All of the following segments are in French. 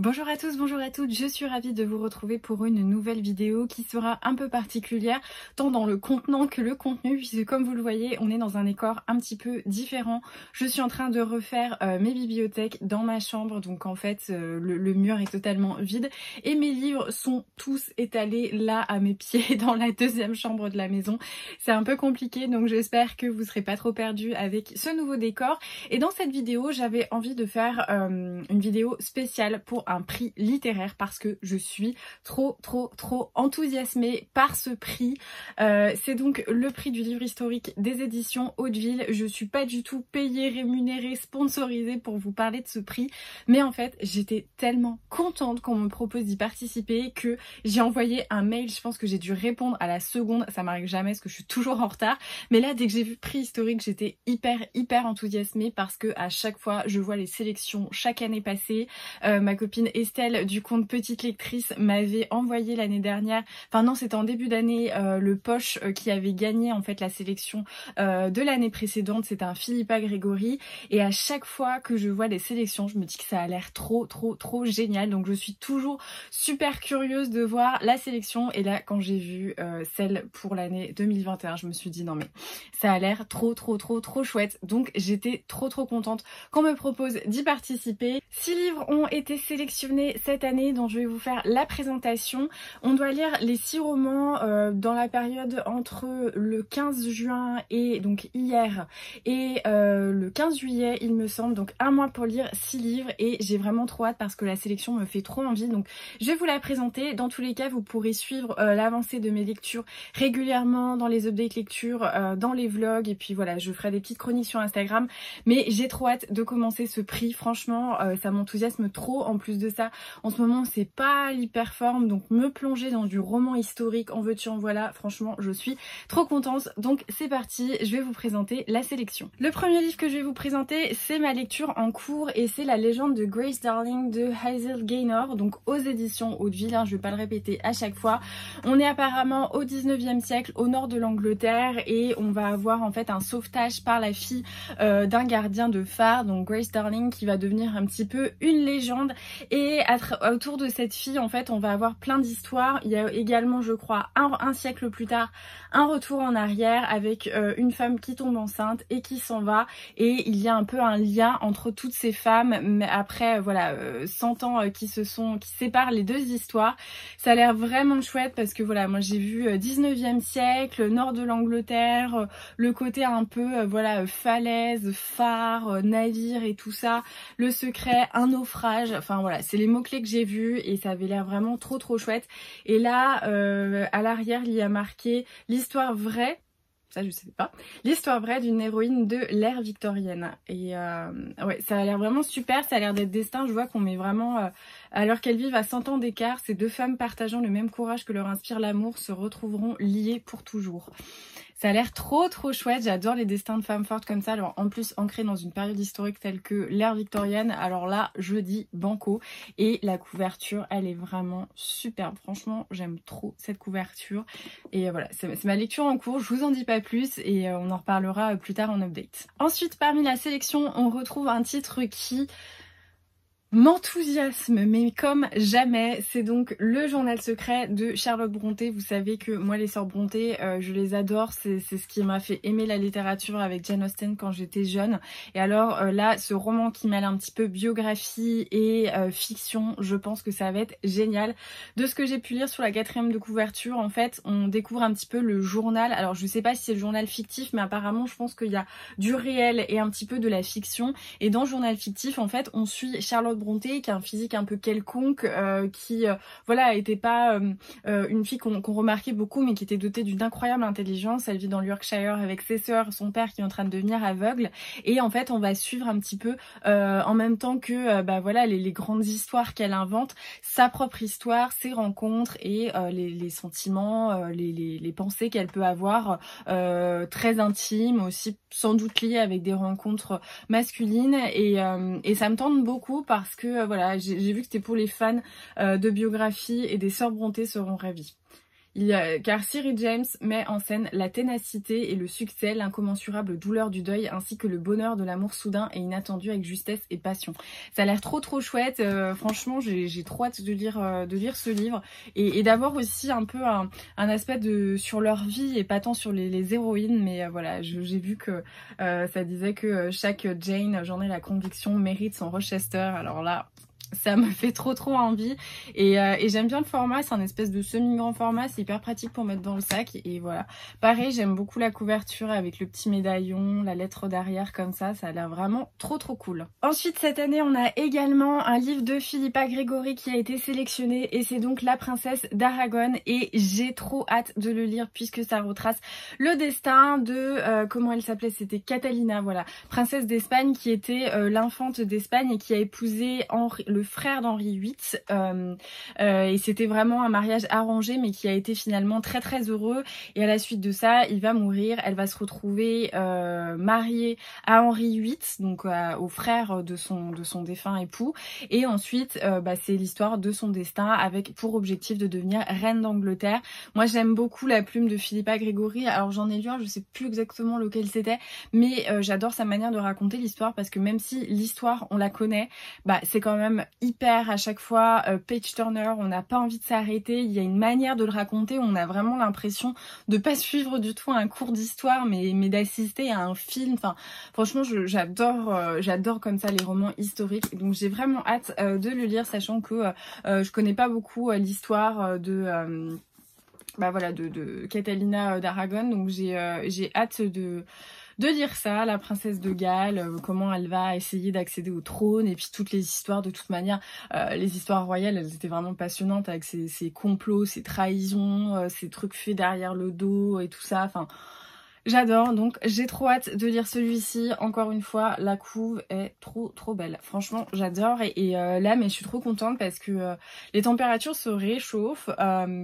Bonjour à tous, bonjour à toutes, je suis ravie de vous retrouver pour une nouvelle vidéo qui sera un peu particulière tant dans le contenant que le contenu puisque comme vous le voyez on est dans un décor un petit peu différent. Je suis en train de refaire mes bibliothèques dans ma chambre, donc en fait le mur est totalement vide et mes livres sont tous étalés là à mes pieds dans la deuxième chambre de la maison. C'est un peu compliqué donc j'espère que vous serez pas trop perdus avec ce nouveau décor. Et dans cette vidéo j'avais envie de faire une vidéo spéciale pour un prix littéraire parce que je suis trop enthousiasmée par ce prix. C'est donc le prix du livre historique des éditions Hauteville. Je suis pas du tout payée, rémunérée, sponsorisée pour vous parler de ce prix, mais en fait j'étais tellement contente qu'on me propose d'y participer que j'ai envoyé un mail. Je pense que j'ai dû répondre à la seconde, ça m'arrive jamais parce que je suis toujours en retard, mais là dès que j'ai vu prix historique j'étais hyper enthousiasmée parce que à chaque fois je vois les sélections chaque année passée. Ma copine Estelle du compte Petite Lectrice m'avait envoyé l'année dernière, enfin non c'était en début d'année, le poche qui avait gagné en fait la sélection de l'année précédente, c'était un Philippa Grégory, et à chaque fois que je vois les sélections je me dis que ça a l'air trop génial, donc je suis toujours super curieuse de voir la sélection. Et là quand j'ai vu celle pour l'année 2021 je me suis dit non mais ça a l'air trop chouette, donc j'étais trop contente qu'on me propose d'y participer. 6 livres ont été sélectionnés cette année dont je vais vous faire la présentation. On doit lire les 6 romans dans la période entre le 15 juin et donc hier et le 15 juillet il me semble, donc un mois pour lire 6 livres et j'ai vraiment trop hâte parce que la sélection me fait trop envie, donc je vais vous la présenter. Dans tous les cas vous pourrez suivre l'avancée de mes lectures régulièrement dans les updates lecture, dans les vlogs, et puis voilà je ferai des petites chroniques sur Instagram, mais j'ai trop hâte de commencer ce prix. Franchement ça m'enthousiasme trop. En plus de ça en ce moment c'est pas l'hyper forme, donc me plonger dans du roman historique en veux-tu en voilà, franchement je suis trop contente. Donc c'est parti, je vais vous présenter la sélection. Le premier livre que je vais vous présenter c'est ma lecture en cours et c'est La légende de Grace Darling de Hazel Gaynor, donc aux éditions Hauteville, hein, je vais pas le répéter à chaque fois. On est apparemment au 19e siècle au nord de l'Angleterre et on va avoir en fait un sauvetage par la fille d'un gardien de phare, donc Grace Darling, qui va devenir un petit peu une légende. Et autour de cette fille en fait on va avoir plein d'histoires. Il y a également je crois un siècle plus tard un retour en arrière avec une femme qui tombe enceinte et qui s'en va, et il y a un peu un lien entre toutes ces femmes, mais après voilà 100 ans qui séparent les deux histoires. Ça a l'air vraiment chouette parce que voilà moi j'ai vu 19e siècle, nord de l'Angleterre, le côté un peu voilà falaise, phare, navire et tout ça, le secret, un naufrage, enfin voilà c'est les mots clés que j'ai vus et ça avait l'air vraiment trop chouette. Et là à l'arrière il y a marqué l'histoire vraie, ça je sais pas, l'histoire vraie d'une héroïne de l'ère victorienne. Et ouais ça a l'air vraiment super, ça a l'air d'être destin. Je vois qu'on met vraiment alors qu'elles vivent à 100 ans d'écart, ces deux femmes partageant le même courage que leur inspire l'amour se retrouveront liées pour toujours. Ça a l'air trop chouette, j'adore les destins de femmes fortes comme ça, alors en plus ancrées dans une période historique telle que l'ère victorienne, alors là je dis banco. Et la couverture elle est vraiment superbe, franchement j'aime trop cette couverture. Et voilà c'est ma lecture en cours, je vous en dis pas plus et on en reparlera plus tard en update. Ensuite parmi la sélection on retrouve un titre qui m'enthousiasme mais comme jamais, c'est donc Le Journal secret de Charlotte Brontë. Vous savez que moi les sœurs Brontë je les adore, c'est ce qui m'a fait aimer la littérature avec Jane Austen quand j'étais jeune. Et alors là ce roman qui mêle un petit peu biographie et fiction, je pense que ça va être génial. De ce que j'ai pu lire sur la 4e de couverture en fait on découvre un petit peu le journal, alors je sais pas si c'est le journal fictif mais apparemment je pense qu'il y a du réel et un petit peu de la fiction. Et dans le journal fictif en fait on suit Charlotte Brontë qui a un physique un peu quelconque, qui voilà était pas une fille qu'on remarquait beaucoup mais qui était dotée d'une incroyable intelligence. Elle vit dans le Yorkshire avec ses sœurs, son père qui est en train de devenir aveugle, et en fait on va suivre un petit peu en même temps que bah voilà les grandes histoires qu'elle invente, sa propre histoire, ses rencontres et les sentiments, les pensées qu'elle peut avoir très intimes aussi, sans doute liées avec des rencontres masculines. Et ça me tente beaucoup parce que voilà j'ai vu que c'était pour les fans de biographie, et des sœurs Brontë seront ravis. car Ciri James met en scène la ténacité et le succès, l'incommensurable douleur du deuil ainsi que le bonheur de l'amour soudain et inattendu avec justesse et passion. Ça a l'air trop chouette, franchement j'ai trop hâte de lire ce livre et d'avoir aussi un peu un aspect sur leur vie et pas tant sur les héroïnes, mais voilà, j'ai vu que ça disait que chaque Jane, j'en ai la conviction, mérite son Rochester, alors là ça me fait trop envie et j'aime bien le format, c'est un espèce de semi-grand format, c'est hyper pratique pour mettre dans le sac et voilà. Pareil, j'aime beaucoup la couverture avec le petit médaillon, la lettre derrière comme ça a l'air vraiment trop cool. Ensuite cette année on a également un livre de Philippa Gregory qui a été sélectionné et c'est donc La Princesse d'Aragon et j'ai trop hâte de le lire puisque ça retrace le destin de, comment elle s'appelait, c'était Catalina, voilà, princesse d'Espagne qui était l'infante d'Espagne et qui a épousé le frère d'Henri VIII et c'était vraiment un mariage arrangé mais qui a été finalement très heureux et à la suite de ça il va mourir, elle va se retrouver mariée à Henri VIII, donc au frère de son défunt époux et ensuite c'est l'histoire de son destin avec pour objectif de devenir reine d'Angleterre. Moi j'aime beaucoup la plume de Philippa Gregory, alors j'en ai lu un, je sais plus exactement lequel c'était, mais j'adore sa manière de raconter l'histoire parce que même si l'histoire on la connaît, c'est quand même hyper à chaque fois page turner, on n'a pas envie de s'arrêter, il y a une manière de le raconter, on a vraiment l'impression de pas suivre du tout un cours d'histoire mais d'assister à un film. Enfin franchement j'adore comme ça les romans historiques, donc j'ai vraiment hâte de le lire, sachant que je connais pas beaucoup l'histoire de Catalina d'Aragon, donc j'ai hâte de lire ça, la princesse de Galles, comment elle va essayer d'accéder au trône et puis toutes les histoires. De toute manière, les histoires royales elles étaient vraiment passionnantes avec ces complots, ces trahisons, ces trucs faits derrière le dos et tout ça, enfin j'adore, donc j'ai trop hâte de lire celui-ci. Encore une fois, la couve est trop belle. Franchement, j'adore et là, mais je suis trop contente parce que les températures se réchauffent.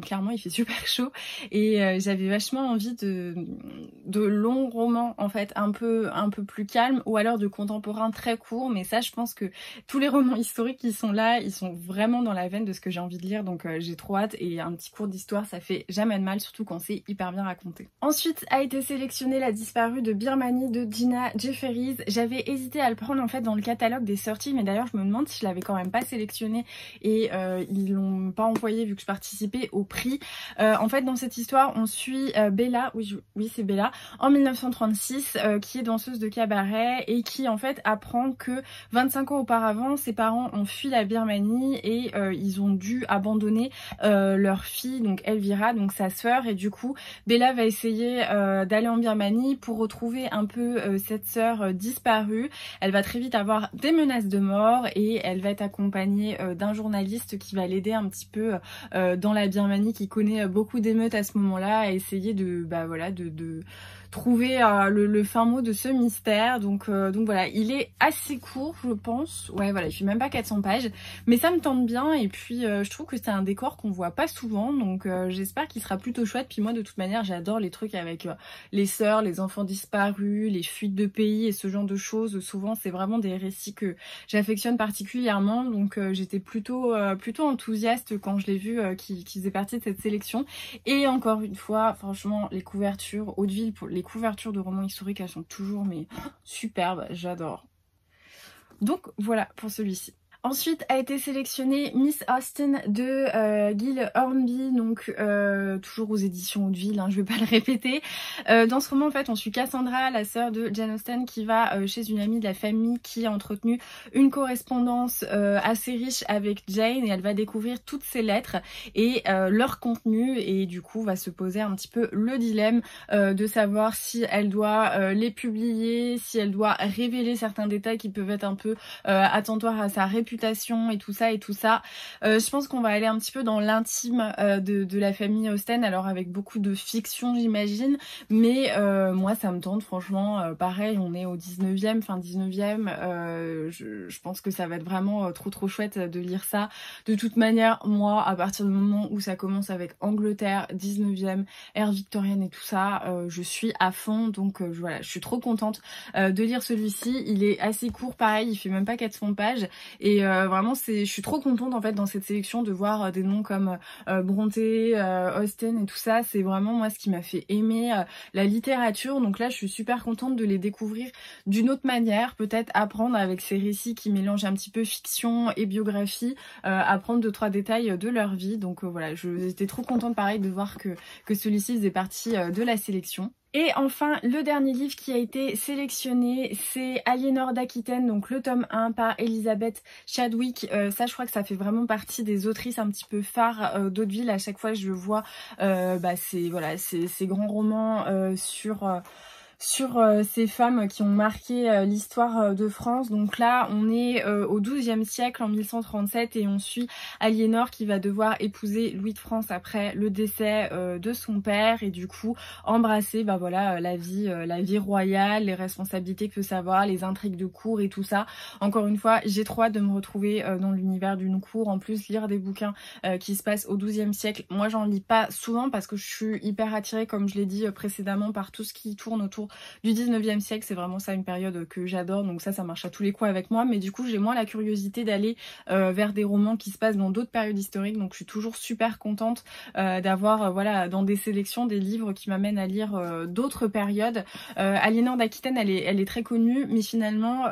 Clairement, il fait super chaud et j'avais vachement envie de longs romans en fait, un peu plus calmes ou alors de contemporains très courts. Mais ça, je pense que tous les romans historiques qui sont là, ils sont vraiment dans la veine de ce que j'ai envie de lire. Donc j'ai trop hâte et un petit cours d'histoire, ça fait jamais de mal, surtout quand c'est hyper bien raconté. Ensuite a été sélectionné La disparue de Birmanie de Gina Jefferies. J'avais hésité à le prendre en fait dans le catalogue des sorties, mais d'ailleurs je me demande si je l'avais quand même pas sélectionné et ils l'ont pas envoyé vu que je participais au prix. En fait dans cette histoire on suit Bella, oui c'est Bella, en 1936 qui est danseuse de cabaret et qui en fait apprend que 25 ans auparavant ses parents ont fui la Birmanie et ils ont dû abandonner leur fille, donc Elvira, donc sa sœur, et du coup Bella va essayer d'aller en Birmanie pour retrouver un peu cette sœur disparue. Elle va très vite avoir des menaces de mort et elle va être accompagnée d'un journaliste qui va l'aider un petit peu dans la Birmanie, qui connaît beaucoup d'émeutes à ce moment-là, à essayer de trouver le fin mot de ce mystère. Donc voilà, il est assez court je pense, ouais voilà, il fait même pas 400 pages, mais ça me tente bien et puis je trouve que c'est un décor qu'on voit pas souvent, donc j'espère qu'il sera plutôt chouette. Puis moi de toute manière j'adore les trucs avec les sœurs, les enfants disparus, les fuites de pays et ce genre de choses. Souvent c'est vraiment des récits que j'affectionne particulièrement, donc j'étais plutôt enthousiaste quand je l'ai vu qui faisait partie de cette sélection. Et encore une fois franchement les couvertures Hauteville, les couvertures de romans historiques elles sont toujours mais superbes, j'adore. Donc voilà pour celui-ci. Ensuite a été sélectionnée Miss Austen de Gill Hornby, donc toujours aux éditions Hauteville, hein, je vais pas le répéter. Dans ce roman en fait on suit Cassandra, la sœur de Jane Austen, qui va chez une amie de la famille qui a entretenu une correspondance assez riche avec Jane, et elle va découvrir toutes ses lettres et leur contenu, et du coup va se poser un petit peu le dilemme de savoir si elle doit les publier, si elle doit révéler certains détails qui peuvent être un peu attentatoires à sa réputation et tout ça. Je pense qu'on va aller un petit peu dans l'intime de la famille Austen, alors avec beaucoup de fiction j'imagine, mais moi ça me tente franchement. Pareil, on est au 19e, fin 19e, je pense que ça va être vraiment trop chouette de lire ça. De toute manière, moi à partir du moment où ça commence avec Angleterre, 19e, ère victorienne et tout ça, je suis à fond, donc voilà, je suis trop contente de lire celui-ci. Il est assez court, pareil, il fait même pas 400 pages et vraiment, je suis trop contente en fait dans cette sélection de voir des noms comme Brontë, Austen et tout ça. C'est vraiment moi ce qui m'a fait aimer la littérature. Donc là, je suis super contente de les découvrir d'une autre manière, peut-être apprendre avec ces récits qui mélangent un petit peu fiction et biographie, apprendre 2-3 détails de leur vie. Donc voilà, j'étais trop contente pareil de voir que celui-ci faisait partie de la sélection. Et enfin, le dernier livre qui a été sélectionné, c'est Aliénor d'Aquitaine, donc le tome 1 par Elizabeth Chadwick. Ça, je crois que ça fait vraiment partie des autrices un petit peu phares d'Hauteville. À chaque fois, je vois ces grands romans sur ces femmes qui ont marqué l'histoire de France. Donc là, on est au XIIe siècle, en 1137, et on suit Aliénor qui va devoir épouser Louis de France après le décès de son père, et du coup embrasser la vie royale, les responsabilités que peut savoir, les intrigues de cour et tout ça. Encore une fois, j'ai trop hâte de me retrouver dans l'univers d'une cour. En plus, lire des bouquins qui se passent au XIIe siècle, moi j'en lis pas souvent parce que je suis hyper attirée, comme je l'ai dit précédemment, par tout ce qui tourne autour du 19e siècle. C'est vraiment ça une période que j'adore, donc ça marche à tous les coups avec moi. Mais du coup, j'ai moins la curiosité d'aller vers des romans qui se passent dans d'autres périodes historiques. Donc je suis toujours super contente d'avoir dans des sélections des livres qui m'amènent à lire d'autres périodes. Aliénor d'Aquitaine, elle est très connue, mais finalement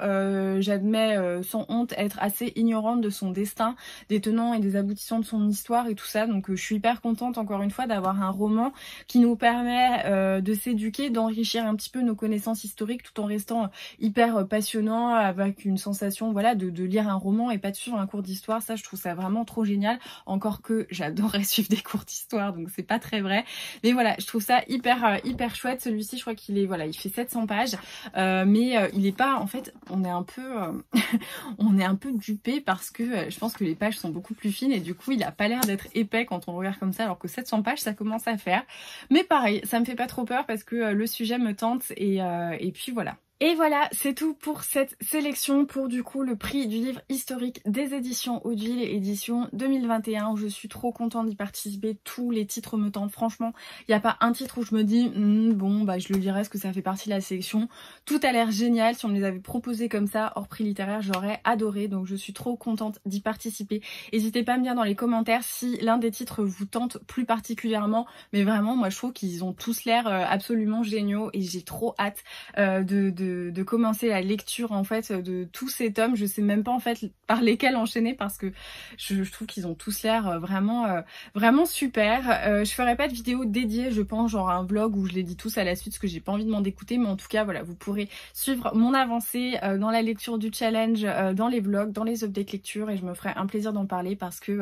j'admets sans honte être assez ignorante de son destin, des tenants et des aboutissants de son histoire et tout ça. Donc je suis hyper contente encore une fois d'avoir un roman qui nous permet de s'éduquer, d'enrichir un petit peu nos connaissances historiques tout en restant hyper passionnant, avec une sensation de lire un roman et pas de suivre un cours d'histoire. Ça, je trouve ça vraiment trop génial, encore que j'adorerais suivre des cours d'histoire, donc c'est pas très vrai. Mais voilà, je trouve ça hyper chouette. Celui-ci, je crois qu'il est il fait 700 pages, mais il est pas, en fait, on est un peu dupé parce que je pense que les pages sont beaucoup plus fines et du coup il a pas l'air d'être épais quand on le regarde comme ça, alors que 700 pages ça commence à faire. Mais pareil, ça me fait pas trop peur parce que le sujet me tente et puis voilà. Et voilà, c'est tout pour cette sélection pour du coup le prix du livre historique des éditions Hauteville, édition 2021, où je suis trop contente d'y participer. Tous les titres me tentent, franchement. Il n'y a pas un titre où je me dis je le lirai, est-ce que ça fait partie de la sélection. Tout a l'air génial. Si on me les avait proposés comme ça, hors prix littéraire, j'aurais adoré. Donc je suis trop contente d'y participer. N'hésitez pas à me dire dans les commentaires si l'un des titres vous tente plus particulièrement. Mais vraiment, moi je trouve qu'ils ont tous l'air absolument géniaux et j'ai trop hâte de commencer la lecture en fait de tous ces tomes. Je sais même pas en fait par lesquels enchaîner parce que je trouve qu'ils ont tous l'air vraiment super. Je ferai pas de vidéo dédiée, je pense, genre un vlog où je les dis tous à la suite parce que j'ai pas envie de m'en dégoûter, mais en tout cas voilà, vous pourrez suivre mon avancée dans la lecture du challenge, dans les vlogs, dans les updates lecture, et je me ferai un plaisir d'en parler parce que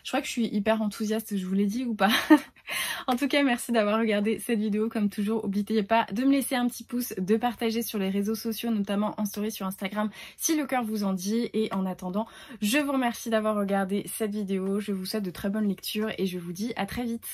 je crois que je suis hyper enthousiaste, je vous l'ai dit ou pas. En tout cas, merci d'avoir regardé cette vidéo. Comme toujours, n'oubliez pas de me laisser un petit pouce, de partager sur les réseaux sociaux, notamment en story sur Instagram si le cœur vous en dit. Et en attendant, je vous remercie d'avoir regardé cette vidéo. Je vous souhaite de très bonnes lectures et je vous dis à très vite.